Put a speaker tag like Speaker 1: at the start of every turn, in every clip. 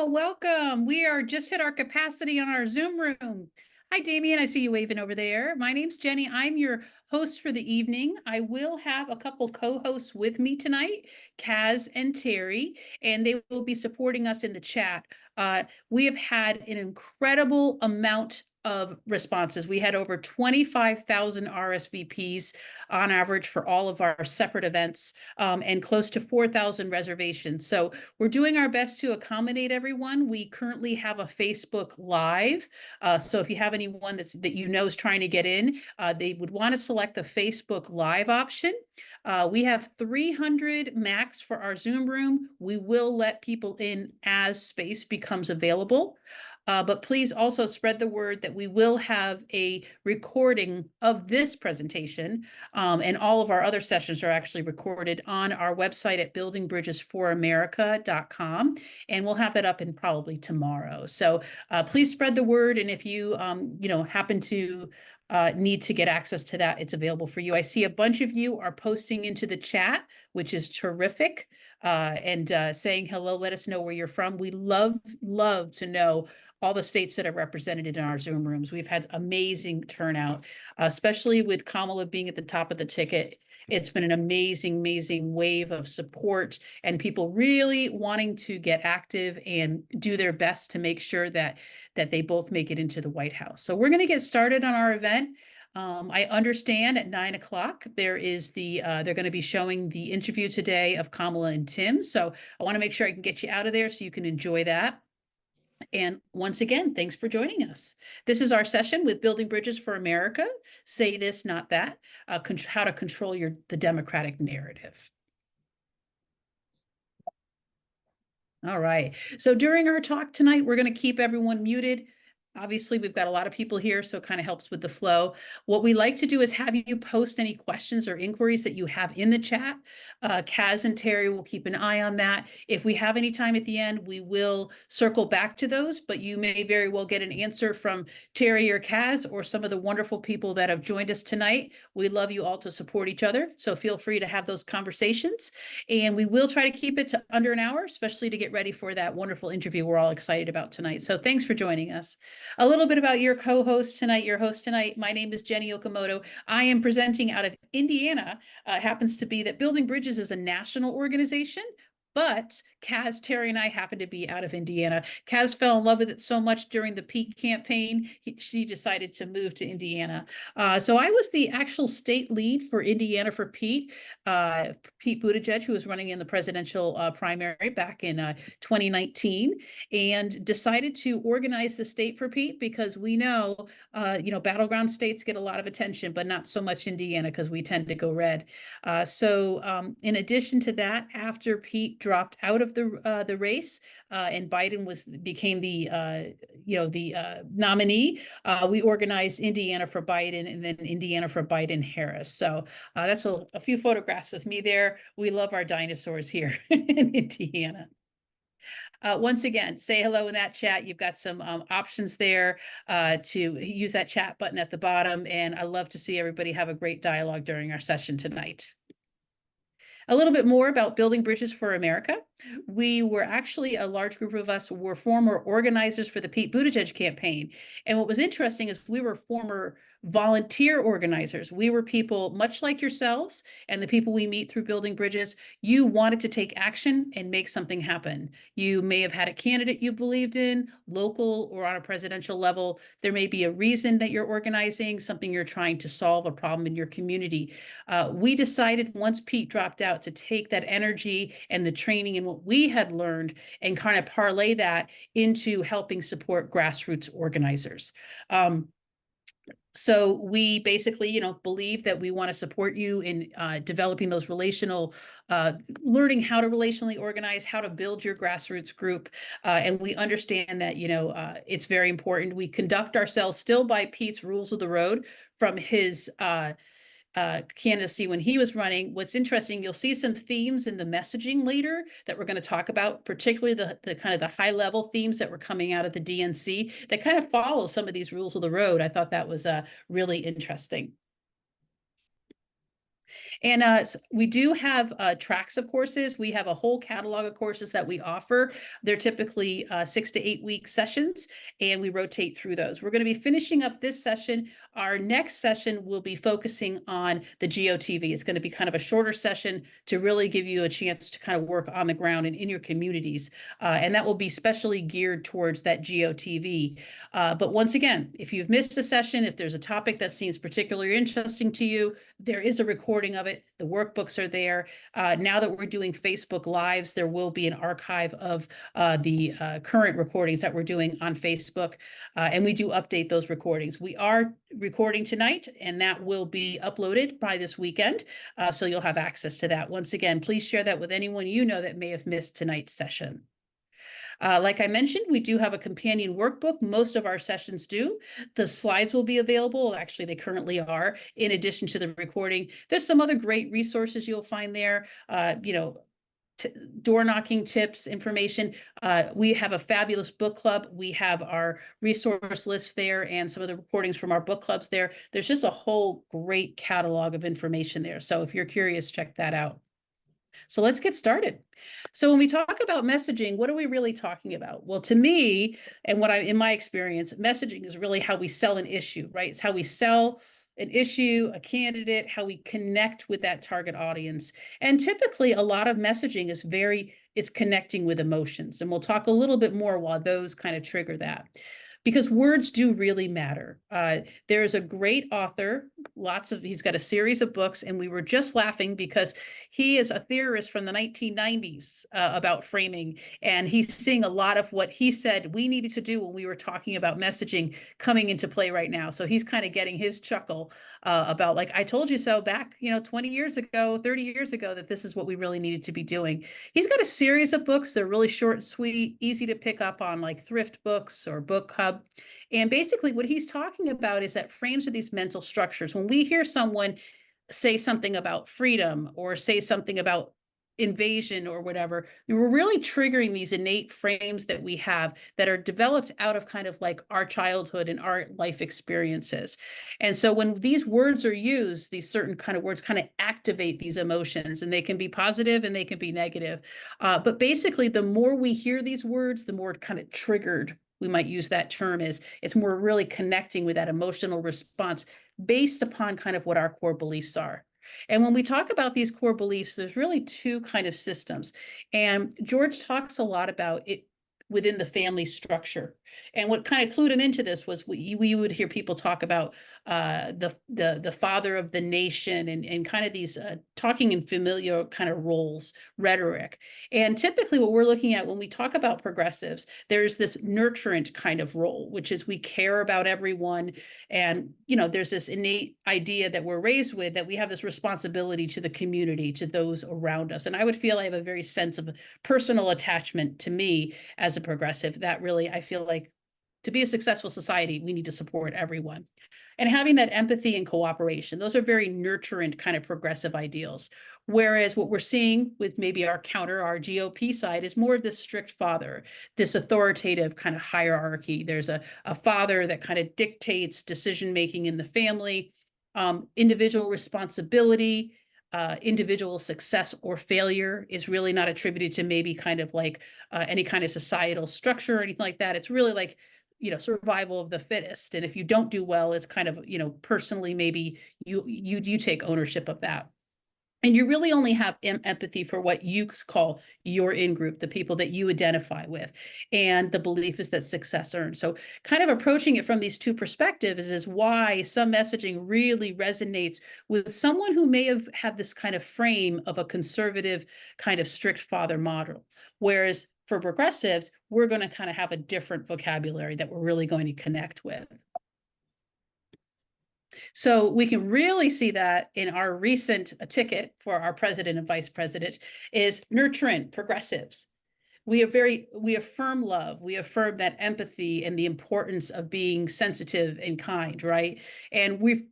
Speaker 1: Welcome. We are just hit our capacity on our Zoom room. Hi, Damien. I see you waving over there. My name's Jenny. I'm your host for the evening. I will have a couple co-hosts with me tonight, Kaz and Terry, and they will be supporting us in the chat. We have had an incredible amount of responses. We had over 25,000 RSVPs on average for all of our separate events, and close to 4,000 reservations. So we're doing our best to accommodate everyone. We currently have a Facebook Live. So if you have anyone that you know is trying to get in, they would want to select the Facebook Live option. We have 300 max for our Zoom room. We will let people in as space becomes available. But please also spread the word that we will have a recording of this presentation, and all of our other sessions are actually recorded on our website at buildingbridgesforamerica.com, and we'll have that up in probably tomorrow. So please spread the word, and if you happen to need to get access to that, it's available for you. I see a bunch of you are posting into the chat, which is terrific, and saying hello. Let us know where you're from. We love to know all the states that are represented in our Zoom rooms. We've had amazing turnout, especially with Kamala being at the top of the ticket. It's been an amazing wave of support and people really wanting to get active and do their best to make sure that they both make it into the White House. So we're going to get started on our event. I understand at 9 o'clock they're going to be showing the interview today of Kamala and Tim. So I want to make sure I can get you out of there so you can enjoy that. And once again, thanks for joining us. This is our session with Building Bridges for America. Say this, not that. How to control the Democratic narrative. All right. So during our talk tonight, we're going to keep everyone muted. Obviously, we've got a lot of people here, so it kind of helps with the flow. What we like to do is have you post any questions or inquiries that you have in the chat. Kaz and Terry will keep an eye on that. If we have any time at the end, we will circle back to those, but you may very well get an answer from Terry or Kaz or some of the wonderful people that have joined us tonight. We love you all to support each other, so feel free to have those conversations. And we will try to keep it to under an hour, especially to get ready for that wonderful interview we're all excited about tonight. So thanks for joining us. A little bit about your co-host tonight, your host tonight. My name is Jenny Okamoto. I am presenting out of Indiana. It happens to be that Building Bridges is a national organization, but Kaz, Terry, and I happen to be out of Indiana. Kaz fell in love with it so much during the Pete campaign, she decided to move to Indiana. So I was the actual state lead for Indiana for Pete. Pete Buttigieg, who was running in the presidential primary back in 2019, and decided to organize the state for Pete because we know, battleground states get a lot of attention, but not so much Indiana because we tend to go red. So in addition to that, after Pete dropped out of the race and Biden became the nominee, we organized Indiana for Biden and then Indiana for Biden Harris. So that's a few photographs of me there. We love our dinosaurs here in Indiana. Once again, say hello in that chat. You've got some options there to use that chat button at the bottom. And I love to see everybody have a great dialogue during our session tonight. A little bit more about Building Bridges for America. We were actually, a large group of us were former organizers for the Pete Buttigieg campaign. And what was interesting is we were former volunteer organizers. We were people much like yourselves and the people we meet through Building Bridges. You wanted to take action and make something happen. You may have had a candidate you believed in, local or on a presidential level. There may be a reason that you're organizing, something you're trying to solve, a problem in your community. We decided once Pete dropped out to take that energy and the training and what we had learned and kind of parlay that into helping support grassroots organizers. So we basically, believe that we want to support you in developing those relational, learning how to relationally organize, how to build your grassroots group. And we understand that, it's very important. We conduct ourselves still by Pete's rules of the road from his candidacy when he was running. What's interesting, you'll see some themes in the messaging later that we're going to talk about, particularly the kind of the high level themes that were coming out of the DNC that kind of follow some of these rules of the road. I thought that was really interesting. And we do have tracks of courses. We have a whole catalog of courses that we offer. They're typically 6 to 8 week sessions, and we rotate through those. We're going to be finishing up this session. Our next session will be focusing on the GOTV. It's going to be kind of a shorter session to really give you a chance to kind of work on the ground and in your communities. And that will be specially geared towards that GOTV. But once again, if you've missed a session, if there's a topic that seems particularly interesting to you, there is a recording of it. The workbooks are there. Now that we're doing Facebook Lives, there will be an archive of the current recordings that we're doing on Facebook. And we do update those recordings. We are recording tonight, and that will be uploaded by this weekend. So you'll have access to that. Once again, please share that with anyone you know that may have missed tonight's session. Like I mentioned, we do have a companion workbook. Most of our sessions do. The slides will be available. Actually, they currently are, in addition to the recording. There's some other great resources you'll find there. Door knocking tips, information. We have a fabulous book club. We have our resource list there and some of the recordings from our book clubs there. There's just a whole great catalog of information there. So if you're curious, check that out. So let's get started. So when we talk about messaging, what are we really talking about? Well, to me, and in my experience, messaging is really how we sell an issue, right? It's how we sell an issue, a candidate, how we connect with that target audience. And typically a lot of messaging is it's connecting with emotions. And we'll talk a little bit more while those kind of trigger that. Because words do really matter. There is a great author, he's got a series of books, and we were just laughing because he is a theorist from the 1990s about framing, and he's seeing a lot of what he said we needed to do when we were talking about messaging coming into play right now. So he's kind of getting his chuckle about, like, I told you so back, 20 years ago, 30 years ago, that this is what we really needed to be doing. He's got a series of books. They're really short and sweet, easy to pick up on, like Thrift Books or Book Hub. And basically what he's talking about is that frames are these mental structures. When we hear someone say something about freedom or say something about invasion or whatever, we're really triggering these innate frames that we have that are developed out of kind of like our childhood and our life experiences. And so when these words are used, these certain kind of words kind of activate these emotions, and they can be positive and they can be negative. But basically, the more we hear these words, the more kind of triggered, we might use that term, is it's more really connecting with that emotional response based upon kind of what our core beliefs are. And when we talk about these core beliefs, there's really two kind of systems. And George talks a lot about it within the family structure. And what kind of clued him into this was we would hear people talk about the father of the nation and kind of these talking in familiar kind of roles, rhetoric. And typically what we're looking at when we talk about progressives, there's this nurturant kind of role, which is we care about everyone. And, there's this innate idea that we're raised with, that we have this responsibility to the community, to those around us. And I would feel I have a very sense of personal attachment to me as a progressive. That really, I feel like, to be a successful society, we need to support everyone. And having that empathy and cooperation, those are very nurturant kind of progressive ideals. Whereas what we're seeing with maybe our GOP side, is more of this strict father, this authoritative kind of hierarchy. There's a father that kind of dictates decision-making in the family, individual responsibility, individual success or failure is really not attributed to maybe kind of like any kind of societal structure or anything like that. It's really like, survival of the fittest. And if you don't do well, it's kind of, personally, maybe you take ownership of that. And you really only have empathy for what you call your in-group, the people that you identify with. And the belief is that success earned. So kind of approaching it from these two perspectives is why some messaging really resonates with someone who may have had this kind of frame of a conservative kind of strict father model. Whereas for progressives, we're going to kind of have a different vocabulary that we're really going to connect with. So we can really see that in our recent ticket for our president and vice president is nurturant progressives. We affirm love. We affirm that empathy and the importance of being sensitive and kind, right? And we've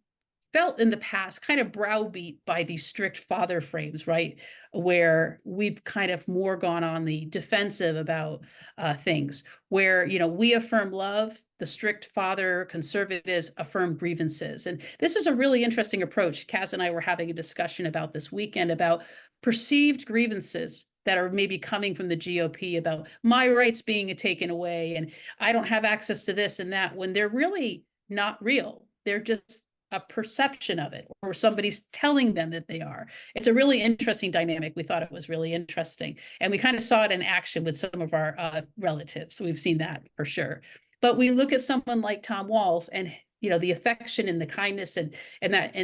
Speaker 1: felt in the past kind of browbeat by these strict father frames, right? Where we've kind of more gone on the defensive about things, where, we affirm love, the strict father conservatives affirm grievances. And this is a really interesting approach. Kaz and I were having a discussion about this weekend about perceived grievances that are maybe coming from the GOP about my rights being taken away and I don't have access to this and that, when they're really not real. They're just a perception of it, or somebody's telling them that they are. It's a really interesting dynamic. We thought it was really interesting. And we kind of saw it in action with some of our relatives. So we've seen that for sure. But we look at someone like Tom Walz and the affection and the kindness and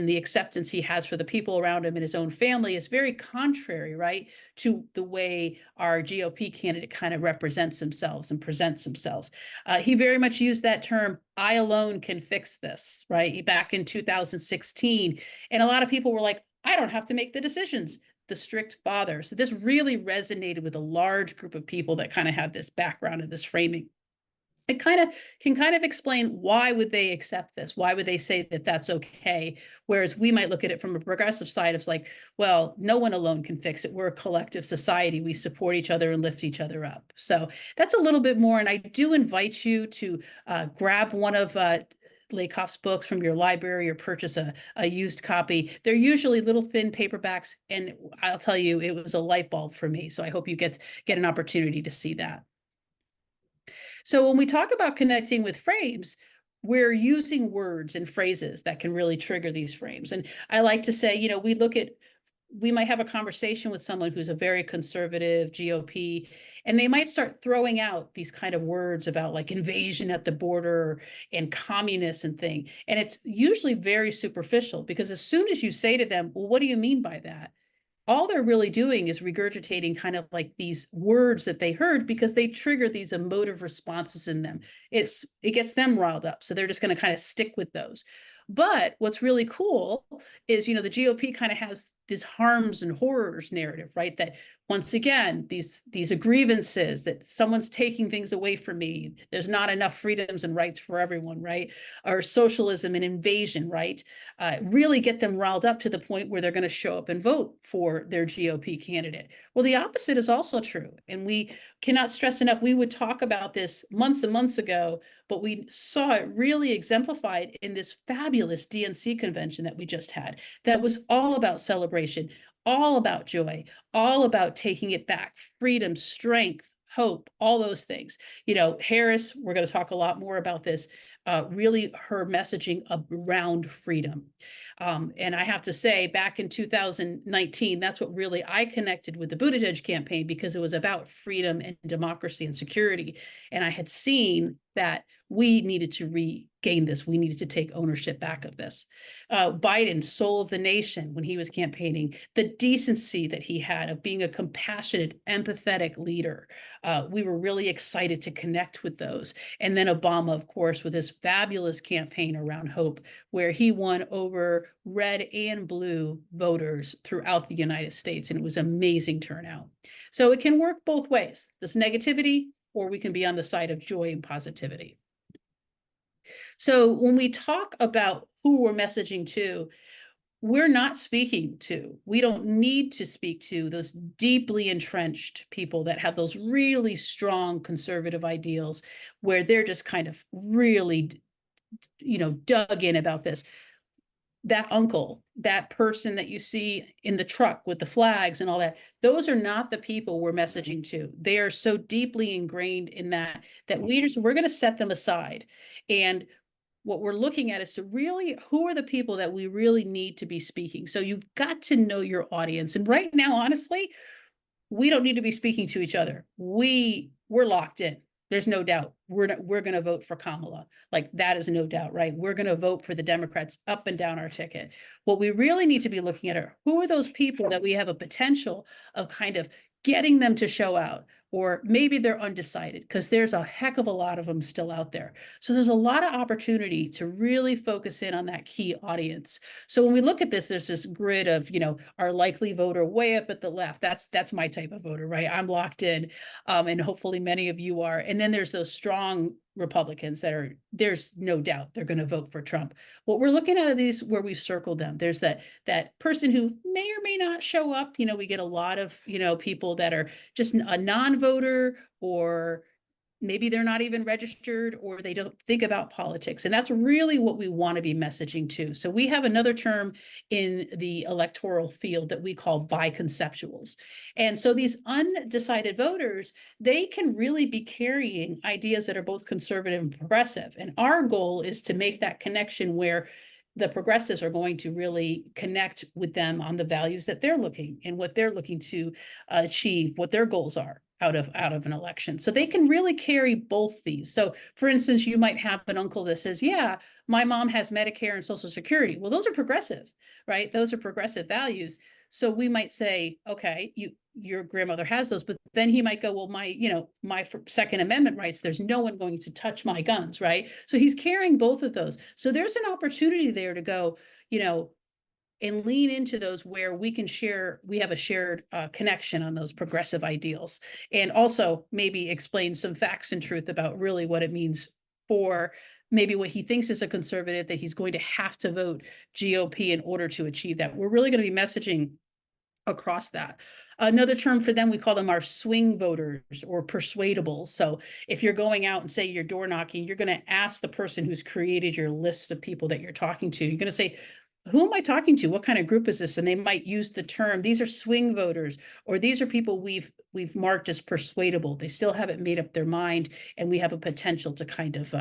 Speaker 1: the acceptance he has for the people around him and his own family is very contrary, right, to the way our GOP candidate kind of represents themselves and presents themselves. He very much used that term, "I alone can fix this," right, back in 2016. And a lot of people were like, "I don't have to make the decisions." The strict father. So this really resonated with a large group of people that kind of have this background and this framing. It can kind of explain, why would they accept this? Why would they say that that's okay? Whereas we might look at it from a progressive side of like, well, no one alone can fix it. We're a collective society. We support each other and lift each other up. So that's a little bit more. And I do invite you to grab one of Lakoff's books from your library or purchase a used copy. They're usually little thin paperbacks. And I'll tell you, it was a light bulb for me. So I hope you get an opportunity to see that. So when we talk about connecting with frames, we're using words and phrases that can really trigger these frames. And I like to say, we might have a conversation with someone who's a very conservative GOP, and they might start throwing out these kind of words about like invasion at the border and communists and thing. And it's usually very superficial, because as soon as you say to them, well, what do you mean by that? All they're really doing is regurgitating kind of like these words that they heard, because they trigger these emotive responses in them. It gets them riled up. So they're just going to kind of stick with those. But what's really cool is, the GOP kind of has this harms and horrors narrative, right? That once again, these grievances, that someone's taking things away from me. There's not enough freedoms and rights for everyone, right? Or socialism and invasion, right? Really get them riled up to the point where they're going to show up and vote for their GOP candidate. Well, the opposite is also true. And we cannot stress enough. We would talk about this months and months ago, but we saw it really exemplified in this fabulous DNC convention that we just had. That was all about celebration, all about joy, all about taking it back, freedom, strength, hope, all those things. Harris, we're going to talk a lot more about this, really her messaging around freedom. And I have to say, back in 2019, that's what really I connected with the Buttigieg campaign, because it was about freedom and democracy and security. And I had seen that we needed to regain this. We needed to take ownership back of this. Biden, soul of the nation, when he was campaigning, the decency that he had of being a compassionate, empathetic leader. We were really excited to connect with those. And then Obama, of course, with his fabulous campaign around hope, where he won over red and blue voters throughout the United States. And it was amazing turnout. So it can work both ways, this negativity, or we can be on the side of joy and positivity. So when we talk about who we're messaging to, we're not speaking to, we don't need to speak to those deeply entrenched people that have those really strong conservative ideals, where they're just kind of really, dug in about this. That uncle, that person that you see in the truck with the flags and all that, those are not the people we're messaging to. They are so deeply ingrained in that we're going to set them aside. And what we're looking at is to really, who are the people that we really need to be speaking? So you've got to know your audience. And right now, honestly, we don't need to be speaking to each other. We're locked in. There's no doubt we're going to vote for Kamala. Like, that is no doubt, right? We're going to vote for the Democrats up and down our ticket. What we really need to be looking at are, who are those people that we have a potential of kind of getting them to show out, or maybe they're undecided, because there's a heck of a lot of them still out there. So there's a lot of opportunity to really focus in on that key audience. So when we look at this, there's this grid of, our likely voter way up at the left. That's my type of voter, right? I'm locked in, and hopefully many of you are. And then there's those strong Republicans that are, there's no doubt they're going to vote for Trump. What we're looking at are these where we've circled them. There's that person who may or may not show up. We get a lot of, people that are just a non-voter, or maybe they're not even registered, or they don't think about politics. And that's really what we want to be messaging to. So we have another term in the electoral field that we call biconceptuals. And so these undecided voters, they can really be carrying ideas that are both conservative and progressive. And our goal is to make that connection where the progressives are going to really connect with them on the values that they're looking and what they're looking to achieve, what their goals are out of an election. So they can really carry both these. So for instance, you might have an uncle that says, yeah, my mom has Medicare and Social Security. Well, those are progressive, right? Those are progressive values. So we might say, okay, your grandmother has those, but then he might go, well, my Second Amendment rights, there's no one going to touch my guns, right? So he's carrying both of those. So there's an opportunity there to go, and lean into those where we have a shared connection on those progressive ideals, and also maybe explain some facts and truth about really what it means for maybe what he thinks is a conservative, that he's going to have to vote GOP in order to achieve that. We're really going to be messaging across that. Another term for them, we call them our swing voters or persuadables. So if you're going out and say you're door knocking, you're going to ask the person who's created your list of people that you're talking to, you're going to say, who am I talking to? What kind of group is this? And they might use the term, these are swing voters, or these are people we've marked as persuadable. They still haven't made up their mind, and we have a potential to kind of,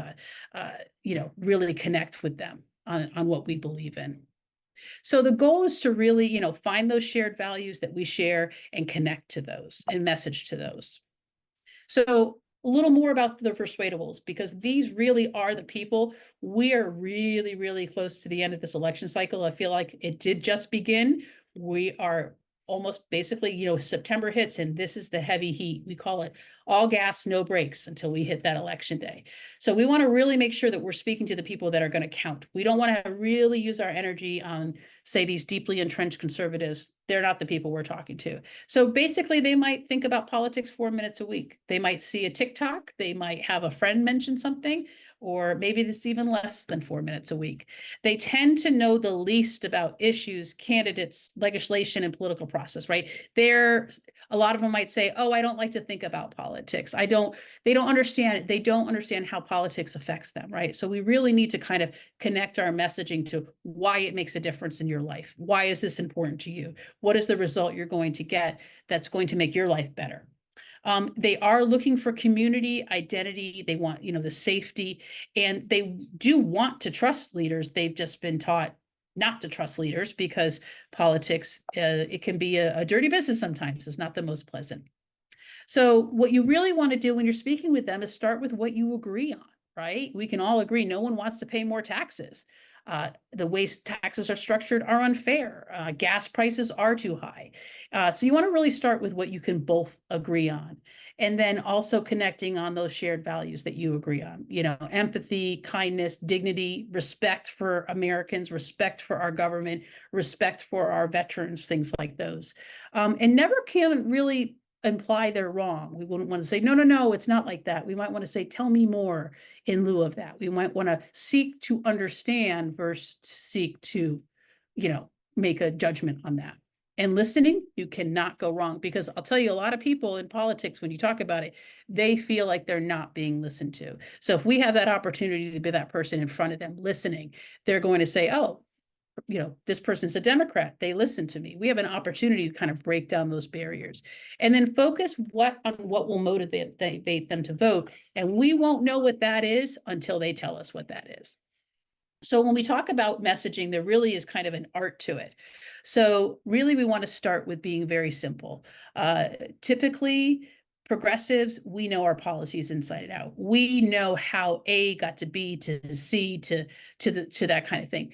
Speaker 1: really connect with them on what we believe in. So the goal is to really, find those shared values that we share and connect to those and message to those. So a little more about the persuadables, because these really are the people. We are really, really close to the end of this election cycle. I feel like it did just begin. We are almost basically, September hits and this is the heavy heat. We call it all gas, no brakes until we hit that election day. So we want to really make sure that we're speaking to the people that are going to count. We don't want to really use our energy on, say, these deeply entrenched conservatives. They're not the people we're talking to. So basically, they might think about politics 4 minutes a week. They might see a TikTok. They might have a friend mention something, or maybe it's even less than 4 minutes a week. They tend to know the least about issues, candidates, legislation, and political process, right? A lot of them might say, oh, I don't like to think about politics. They don't understand. They don't understand how politics affects them, right? So we really need to kind of connect our messaging to why it makes a difference in your life. Why is this important to you? What is the result you're going to get that's going to make your life better? They are looking for community identity. They want, the safety, and they do want to trust leaders. They've just been taught not to trust leaders because politics, it can be a dirty business sometimes. It's not the most pleasant. So what you really want to do when you're speaking with them is start with what you agree on, right? We can all agree no one wants to pay more taxes. The way taxes are structured are unfair. Gas prices are too high. So you want to really start with what you can both agree on. And then also connecting on those shared values that you agree on, empathy, kindness, dignity, respect for Americans, respect for our government, respect for our veterans, things like those. And never can really imply they're wrong. We wouldn't want to say, no, it's not like that. We might want to say, tell me more in lieu of that. We might want to seek to understand versus seek to, make a judgment on that. And listening, you cannot go wrong, because I'll tell you, a lot of people in politics, when you talk about it, they feel like they're not being listened to. So if we have that opportunity to be that person in front of them listening, they're going to say, oh, this person's a Democrat. They listen to me. We have an opportunity to kind of break down those barriers, and then focus on what will motivate them to vote. And we won't know what that is until they tell us what that is. So when we talk about messaging, there really is kind of an art to it. So really, we want to start with being very simple. Typically, progressives, we know our policies inside and out. We know how A got to B to C to that kind of thing.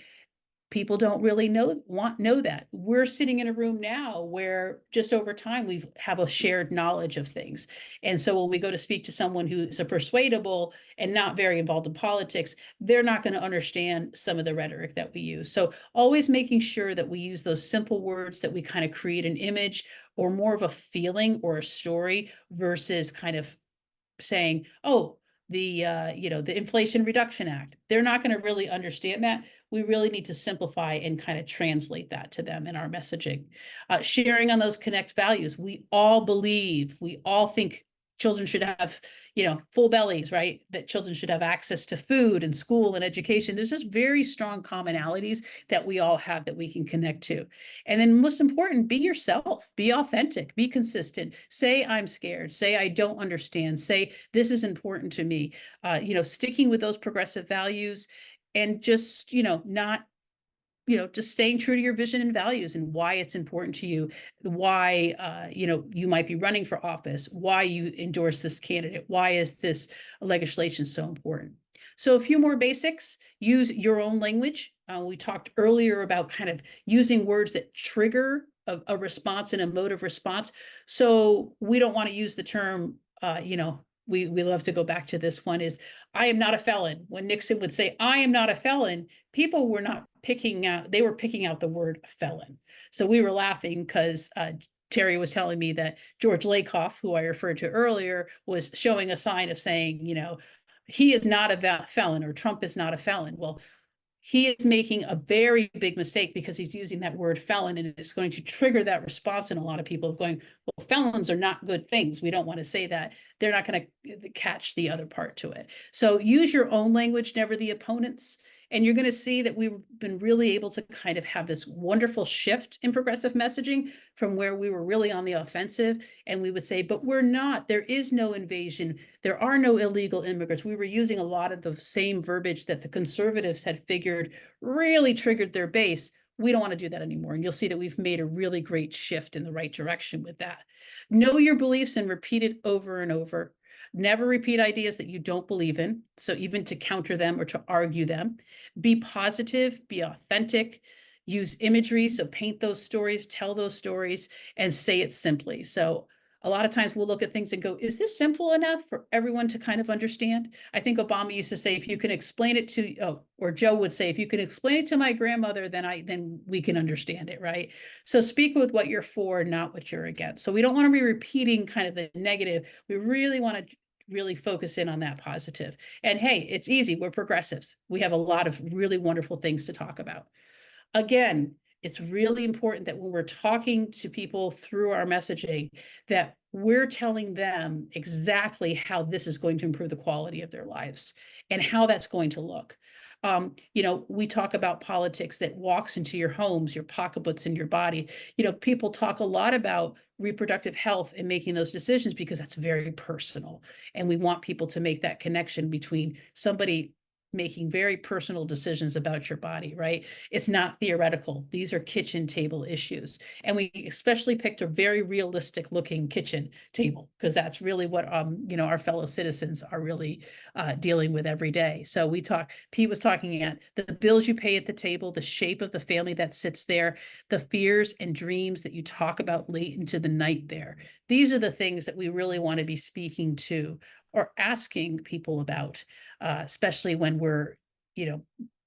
Speaker 1: People don't really know that. We're sitting in a room now where just over time we have a shared knowledge of things. And so when we go to speak to someone who's a persuadable and not very involved in politics, they're not going to understand some of the rhetoric that we use. So always making sure that we use those simple words, that we kind of create an image or more of a feeling or a story, versus kind of saying, oh, the Inflation Reduction Act. They're not going to really understand that. We really need to simplify and kind of translate that to them in our messaging. Sharing on those connect values. We all believe, we all think children should have, full bellies, right? That children should have access to food and school and education. There's just very strong commonalities that we all have that we can connect to. And then most important, be yourself, be authentic, be consistent. Say, I'm scared. Say, I don't understand. Say, this is important to me. Sticking with those progressive values and just, not just staying true to your vision and values and why it's important to you, why, you might be running for office, why you endorse this candidate, why is this legislation so important. So a few more basics: use your own language. We talked earlier about kind of using words that trigger a response, an emotive response. So we don't want to use the term, we love to go back to this one is, I am not a felon. When Nixon would say, I am not a felon, people were not picking out, they were picking out the word felon. So we were laughing because Terry was telling me that George Lakoff, who I referred to earlier, was showing a sign of saying, he is not a felon, or Trump is not a felon. Well, he is making a very big mistake because he's using that word felon, and it's going to trigger that response in a lot of people going, well, felons are not good things. We don't want to say that. They're not going to catch the other part to it. So use your own language, never the opponent's. And you're going to see that we've been really able to kind of have this wonderful shift in progressive messaging from where we were really on the offensive. And we would say, but we're not. There is no invasion. There are no illegal immigrants. We were using a lot of the same verbiage that the conservatives had figured really triggered their base. We don't want to do that anymore. And you'll see that we've made a really great shift in the right direction with that. Know your beliefs and repeat it over and over. Never repeat ideas that you don't believe in. So even to counter them or to argue them. Be positive, be authentic, use imagery. So paint those stories, tell those stories, and say it simply. So a lot of times we'll look at things and go, is this simple enough for everyone to kind of understand? I think Obama used to say, if you can explain it to, or Joe would say, if you can explain it to my grandmother, then we can understand it, right? So speak with what you're for, not what you're against. So we don't want to be repeating kind of the negative. We really want to really focus in on that positive. And hey, it's easy. We're progressives. We have a lot of really wonderful things to talk about. Again, it's really important that when we're talking to people through our messaging, that we're telling them exactly how this is going to improve the quality of their lives and how that's going to look. We talk about politics that walks into your homes, your pocketbooks, and your body. People talk a lot about reproductive health and making those decisions because that's very personal. And we want people to make that connection between somebody making very personal decisions about your body, right? It's not theoretical. These are kitchen table issues. And we especially picked a very realistic looking kitchen table because that's really what, our fellow citizens are really dealing with every day. So Pete was talking at the bills you pay at the table, the shape of the family that sits there, the fears and dreams that you talk about late into the night there. These are the things that we really want to be speaking to or asking people about, especially when we're,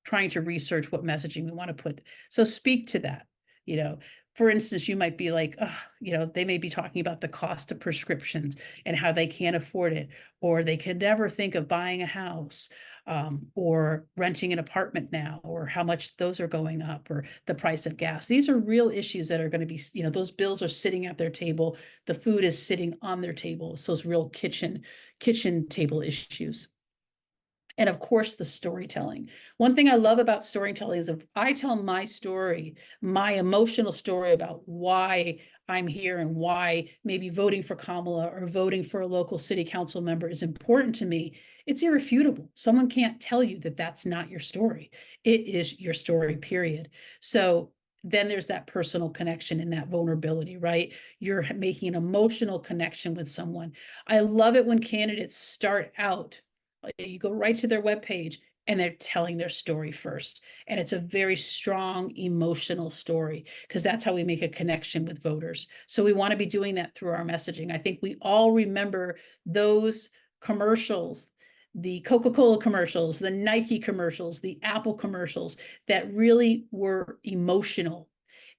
Speaker 1: trying to research what messaging we want to put. So speak to that. For instance, you might be like, they may be talking about the cost of prescriptions and how they can't afford it, or they can never think of buying a house, or renting an apartment now, or how much those are going up, or the price of gas. These are real issues that are going to be, those bills are sitting at their table. The food is sitting on their table. So those real kitchen table issues. And of course, the storytelling. One thing I love about storytelling is if I tell my story, my emotional story about why I'm here and why maybe voting for Kamala or voting for a local city council member is important to me, it's irrefutable. Someone can't tell you that that's not your story. It is your story, period. So then there's that personal connection and that vulnerability, right? You're making an emotional connection with someone. I love it when candidates start out, you go right to their webpage and they're telling their story first. And it's a very strong emotional story because that's how we make a connection with voters. So we want to be doing that through our messaging. I think we all remember those commercials, the Coca-Cola commercials, the Nike commercials, the Apple commercials that really were emotional.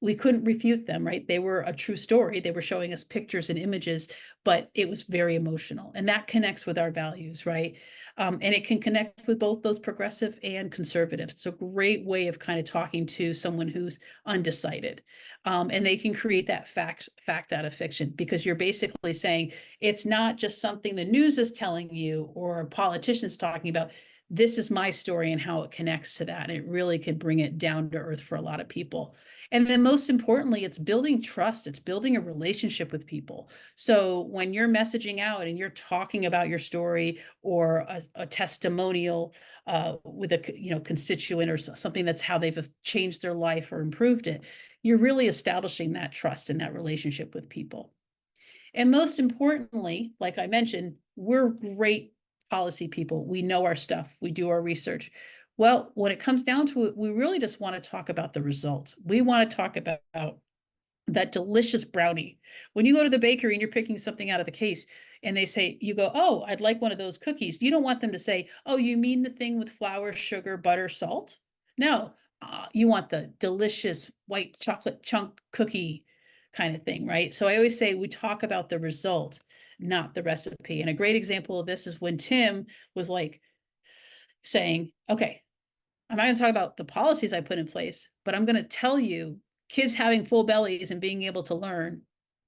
Speaker 1: we couldn't refute them, right? They were a true story. They were showing us pictures and images, but it was very emotional. And that connects with our values, right? And it can connect with both those progressive and conservative. It's a great way of kind of talking to someone who's undecided. And they can create that fact out of fiction, because you're basically saying it's not just something the news is telling you or politicians talking about. This is my story and how it connects to that. And it really can bring it down to earth for a lot of people. And then most importantly, it's building trust. It's building a relationship with people. So when you're messaging out and you're talking about your story or a testimonial with a constituent or something that's how they've changed their life or improved it, you're really establishing that trust and that relationship with people. And most importantly, like I mentioned, we're great policy people. We know our stuff. We do our research. Well, when it comes down to it, we really just want to talk about the results. We want to talk about that delicious brownie. When you go to the bakery and you're picking something out of the case and they say, you go, oh, I'd like one of those cookies. You don't want them to say, oh, you mean the thing with flour, sugar, butter, salt? No, you want the delicious white chocolate chunk cookie kind of thing, right? So I always say we talk about the result, not the recipe. And a great example of this is when Tim was like saying, okay, I'm not going to talk about the policies I put in place, but I'm going to tell you kids having full bellies and being able to learn,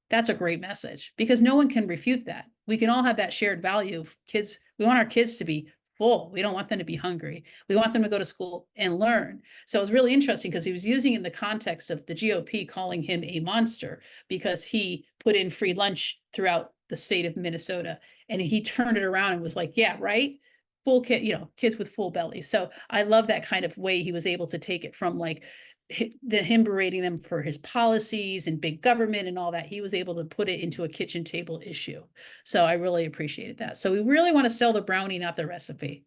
Speaker 1: that's a great message, because no one can refute that. We can all have that shared value of kids. We want our kids to be full. We don't want them to be hungry. We want them to go to school and learn. So it was really interesting because he was using in the context of the GOP calling him a monster because he put in free lunch throughout the state of Minnesota. And he turned it around and was like, yeah, right. Full kid, kids with full bellies. So I love that kind of way he was able to take it from like him berating them for his policies and big government and all that. He was able to put it into a kitchen table issue. So I really appreciated that. So we really want to sell the brownie, not the recipe.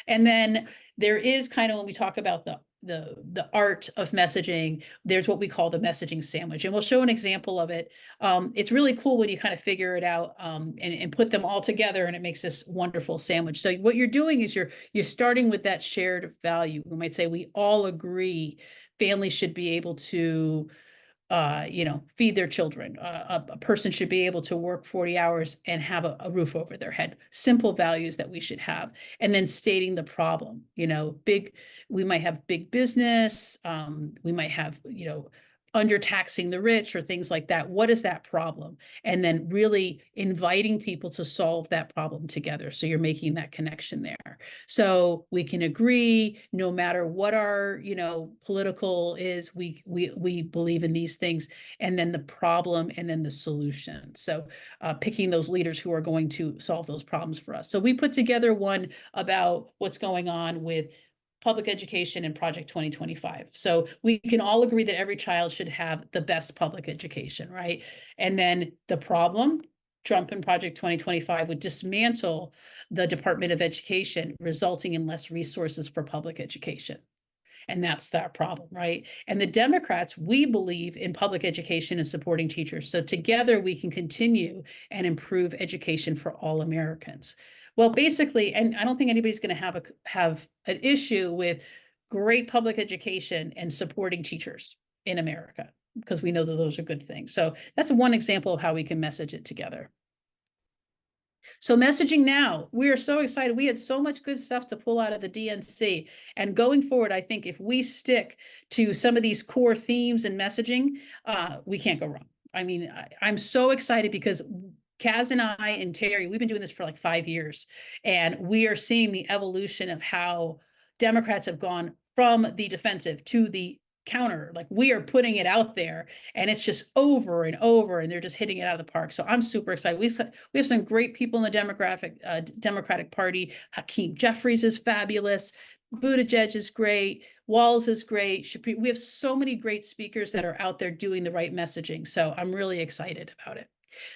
Speaker 1: And then there is kind of, when we talk about the art of messaging, there's what we call the messaging sandwich, and we'll show an example of it. It's really cool when you kind of figure it out and put them all together, and it makes this wonderful sandwich. So what you're doing is you're starting with that shared value. We might say we all agree families should be able to feed their children. A person should be able to work 40 hours and have a roof over their head. Simple values that we should have. And then stating the problem, we might have big business. We might have, undertaxing the rich or things like that. What is that problem? And then really inviting people to solve that problem together. So you're making that connection there. So we can agree, no matter what our, political is, we believe in these things, and then the problem and then the solution. So picking those leaders who are going to solve those problems for us. So we put together one about what's going on with public education and Project 2025. So we can all agree that every child should have the best public education, right? And then the problem, Trump and Project 2025 would dismantle the Department of Education, resulting in less resources for public education. And that's that problem, right? And the Democrats, we believe in public education and supporting teachers. So together we can continue and improve education for all Americans. Well, basically, and I don't think anybody's going to have an issue with great public education and supporting teachers in America, because we know that those are good things. So that's one example of how we can message it together. So messaging now, we are so excited. We had so much good stuff to pull out of the DNC. And going forward, I think if we stick to some of these core themes and messaging, we can't go wrong. I mean, I'm so excited because Kaz and I and Terry, we've been doing this for like 5 years, and we are seeing the evolution of how Democrats have gone from the defensive to the counter. Like, we are putting it out there and it's just over and over, and they're just hitting it out of the park. So I'm super excited. We have some great people in the Democratic Party. Hakeem Jeffries is fabulous. Buttigieg is great. Walz is great. We have so many great speakers that are out there doing the right messaging. So I'm really excited about it.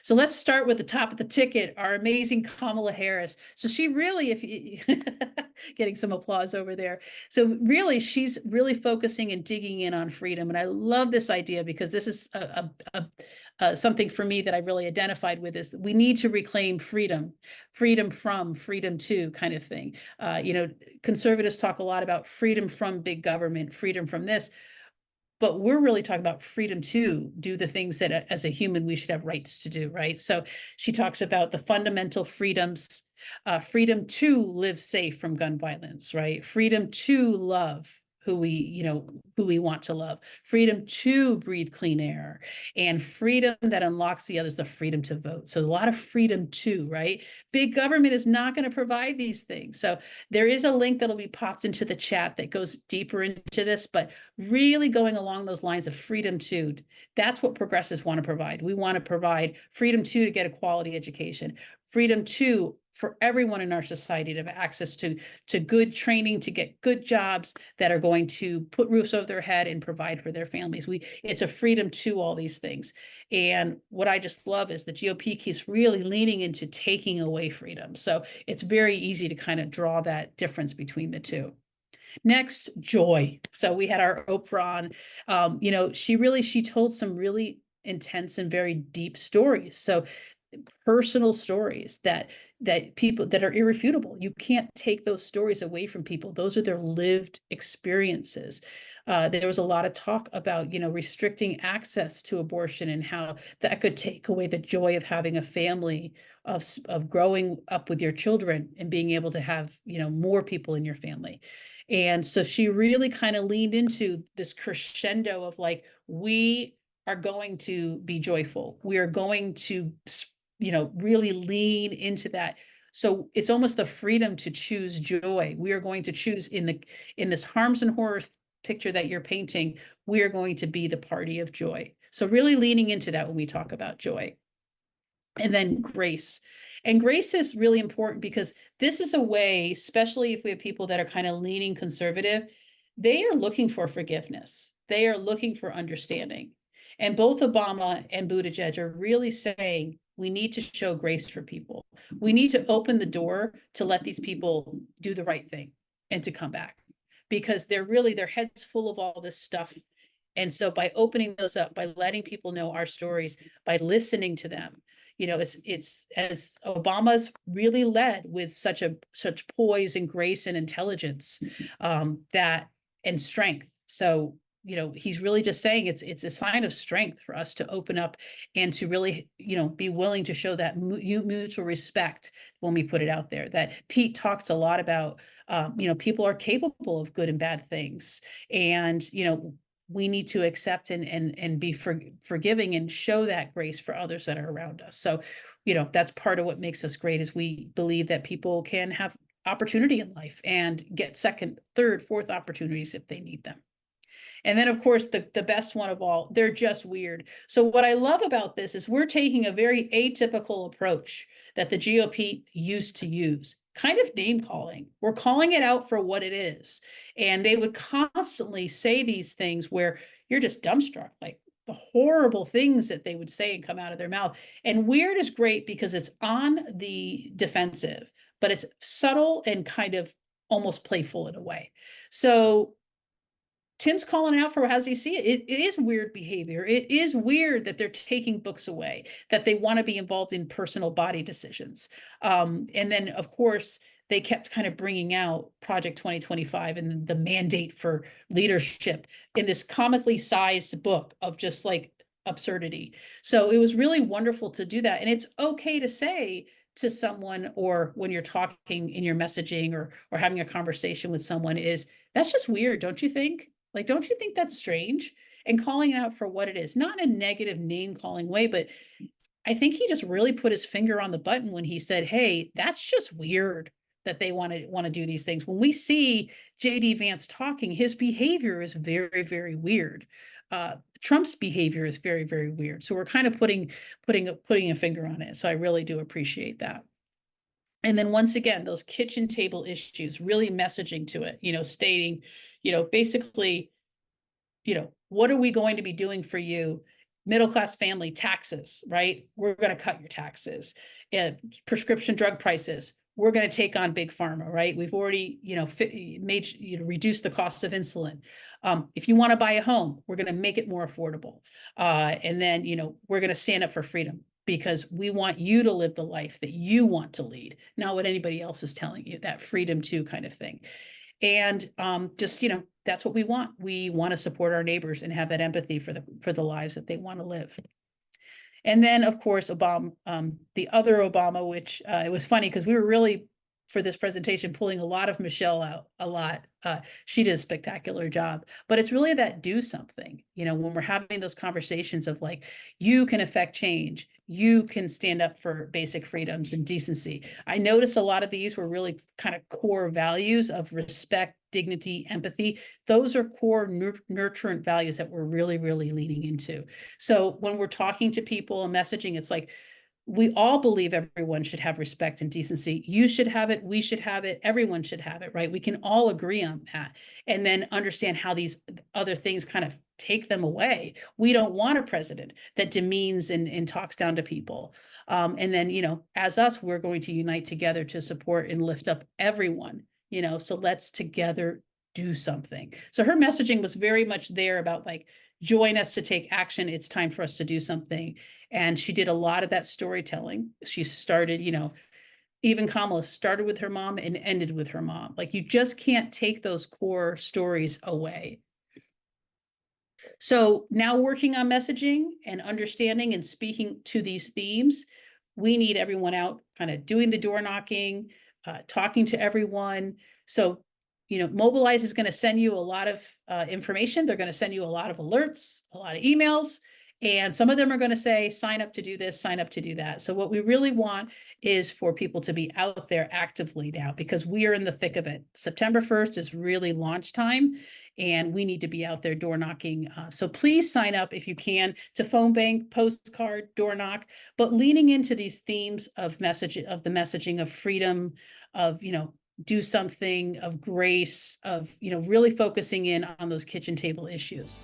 Speaker 1: So let's start with the top of the ticket, our amazing Kamala Harris. So she really, if you getting some applause over there. So really, she's really focusing and digging in on freedom. And I love this idea, because this is something for me that I really identified with, is that we need to reclaim freedom, freedom from, freedom to kind of thing. Conservatives talk a lot about freedom from big government, freedom from this. but we're really talking about freedom to do the things that as a human we should have rights to do, right? So she talks about the fundamental freedoms, freedom to live safe from gun violence, right? Freedom to love who we want to love, freedom to breathe clean air, and freedom that unlocks the others, the freedom to vote. So a lot of freedom too, right? Big government is not going to provide these things. So there is a link that'll be popped into the chat that goes deeper into this, but really going along those lines of freedom to, that's what progressives want to provide. We want to provide freedom to get a quality education, freedom to for everyone in our society to have access to good training, to get good jobs that are going to put roofs over their head and provide for their families. It's a freedom to all these things. And what I just love is the GOP keeps really leaning into taking away freedom. So it's very easy to kind of draw that difference between the two. Next, joy. So we had our Oprah on, she told some really intense and very deep stories. So personal stories that people that are irrefutable. You can't take those stories away from people. Those are their lived experiences. There was a lot of talk about, restricting access to abortion and how that could take away the joy of having a family, of growing up with your children and being able to have, more people in your family. And so she really kind of leaned into this crescendo of like, we are going to be joyful. We are going to, really lean into that. So it's almost the freedom to choose joy. We are going to choose in this harms and horror picture that you're painting, we are going to be the party of joy. So really leaning into that when we talk about joy. And then grace. And grace is really important because this is a way, especially if we have people that are kind of leaning conservative, they are looking for forgiveness. They are looking for understanding. And both Obama and Buttigieg are really saying we need to show grace for people. We need to open the door to let these people do the right thing and to come back because their heads full of all this stuff. And so by opening those up, by letting people know our stories, by listening to them, it's as Obama's really led with such poise and grace and intelligence, that and strength. So, he's really just saying it's a sign of strength for us to open up and to really, be willing to show that mutual respect when we put it out there. That Pete talks a lot about, people are capable of good and bad things. And, we need to accept and be forgiving and show that grace for others that are around us. So, that's part of what makes us great is we believe that people can have opportunity in life and get second, third, fourth opportunities if they need them. And then, of course, the best one of all, they're just weird. So what I love about this is we're taking a very atypical approach that the GOP used to use, kind of name calling. We're calling it out for what it is. And they would constantly say these things where you're just dumbstruck, like the horrible things that they would say and come out of their mouth. And weird is great because it's on the defensive, but it's subtle and kind of almost playful in a way. So Tim's calling out for how does he see it? It is weird behavior. It is weird that they're taking books away, that they want to be involved in personal body decisions. And then, of course, they kept kind of bringing out Project 2025 and the mandate for leadership in this comically sized book of just like absurdity. So it was really wonderful to do that. And it's okay to say to someone, or when you're talking in your messaging or having a conversation with someone, is that's just weird, don't you think? Like, don't you think that's strange? And calling it out for what it is, not in a negative name calling way, but I think he just really put his finger on the button when he said, hey, that's just weird that they want to do these things. When we see JD Vance talking, his behavior is very, very weird. Trump's behavior is very, very weird. So we're kind of putting a finger on it. So I really do appreciate that. And then once again, those kitchen table issues, really messaging to it, stating, basically, what are we going to be doing for you? Middle-class family taxes, right? We're going to cut your taxes. Prescription drug prices, we're going to take on big pharma, right? We've already, reduce the cost of insulin. If you want to buy a home, we're going to make it more affordable. And then, we're going to stand up for freedom because we want you to live the life that you want to lead, not what anybody else is telling you, that freedom to kind of thing. And just, that's what we want. We want to support our neighbors and have that empathy for the lives that they want to live. And then, of course, Obama, the other Obama, which it was funny because we were really, for this presentation, pulling a lot of Michelle out a lot. She did a spectacular job, but it's really that do something, when we're having those conversations of like, you can affect change, you can stand up for basic freedoms and decency. I noticed a lot of these were really kind of core values of respect, dignity, empathy. Those are core nurturant values that we're really, really leaning into. So when we're talking to people and messaging, it's like, we all believe everyone should have respect and decency. You should have it. We should have it. Everyone should have it, right? We can all agree on that and then understand how these other things kind of take them away. We don't want a president that demeans and talks down to people. And then, as us, we're going to unite together to support and lift up everyone, so let's together do something. So her messaging was very much there about like, join us to take action. It's time for us to do something. And she did a lot of that storytelling. She started, even Kamala started with her mom and ended with her mom. Like, you just can't take those core stories away. So now, working on messaging and understanding and speaking to these themes, we need everyone out kind of doing the door knocking, talking to everyone. So, Mobilize is going to send you a lot of information. They're going to send you a lot of alerts, a lot of emails, and some of them are going to say, sign up to do this, sign up to do that. So what we really want is for people to be out there actively now, because we are in the thick of it. September 1st is really launch time, and we need to be out there door knocking. So please sign up if you can to phone bank, postcard, door knock, but leaning into these themes of the messaging of freedom, of, do something, of grace, of, really focusing in on those kitchen table issues.